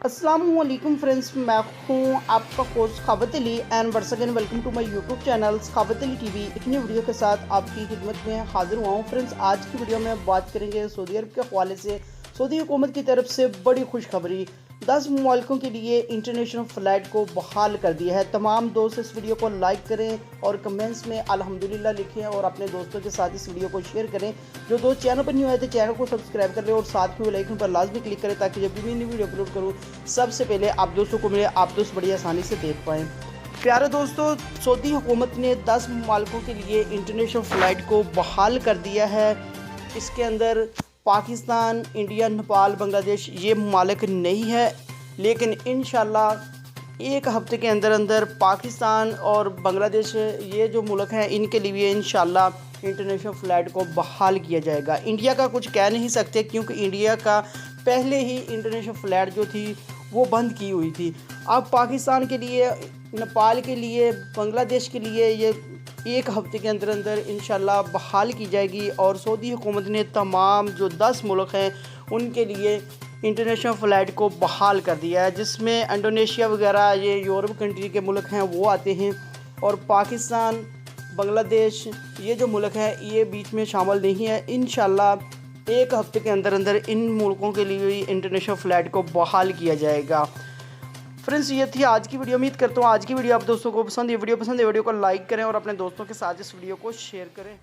अस्सलामुअलैकुम फ्रेंड्स, मैं हूँ आपका host Sakhawat Ali and once again welcome to my YouTube channel Sakhawat Ali TV. एक नई वीडियो के साथ आपकी खिदमत में हाजिर हुआ हूँ। फ्रेंड्स, आज की वीडियो में बात करेंगे सऊदी अरब के हवाले से। सऊदी हुकूमत की तरफ से बड़ी खुशखबरी, 10 मुल्कों के लिए इंटरनेशनल फ़्लाइट को बहाल कर दिया है। तमाम दोस्त इस वीडियो को लाइक करें और कमेंट्स में अल्हम्दुलिल्लाह लिखें और अपने दोस्तों के साथ इस वीडियो को शेयर करें। जो दोस्त चैनल पर न्यू आए थे चैनल को सब्सक्राइब कर लें और साथ में बेल आइकन पर लाजमी क्लिक करें ताकि जब भी मैं नई वीडियो अपलोड करूँ सबसे पहले आप दोस्तों को मिले, आप दोस्त बड़ी आसानी से देख पाएँ। प्यारे दोस्तों, सऊदी हुकूमत ने 10 मुल्कों के लिए इंटरनेशनल फ़्लाइट को बहाल कर दिया है। इसके अंदर पाकिस्तान, इंडिया, नेपाल, बांग्लादेश ये ममालिक नहीं है, लेकिन इंशाल्लाह एक हफ़्ते के अंदर अंदर पाकिस्तान और बांग्लादेश ये जो मुल्क हैं इनके लिए इंशाल्लाह इंटरनेशनल फ़्लाइट को बहाल किया जाएगा। इंडिया का कुछ कह नहीं सकते क्योंकि इंडिया का पहले ही इंटरनेशनल फ़्लाइट जो थी वो बंद की हुई थी। अब पाकिस्तान के लिए, नेपाल के लिए, बांग्लादेश के लिए ये एक हफ़्ते के अंदर अंदर इंशाल्लाह बहाल की जाएगी। और सऊदी हुकूमत ने तमाम जो 10 मुल्क हैं उनके लिए इंटरनेशनल फ़्लाइट को बहाल कर दिया है, जिसमें इंडोनेशिया वगैरह ये यूरोप कंट्री के मुल्क हैं वो आते हैं और पाकिस्तान, बांग्लादेश ये जो मुल्क हैं ये बीच में शामिल नहीं है। इंशाल्लाह एक हफ़्ते के अंदर अंदर इन मुल्कों के लिए इंटरनेशनल फ़्लाइट को बहाल किया जाएगा। फ्रेंड्स, ये थी आज की वीडियो। उम्मीद करता हूँ आज की वीडियो आप दोस्तों को पसंद है। वीडियो को लाइक करें और अपने दोस्तों के साथ इस वीडियो को शेयर करें।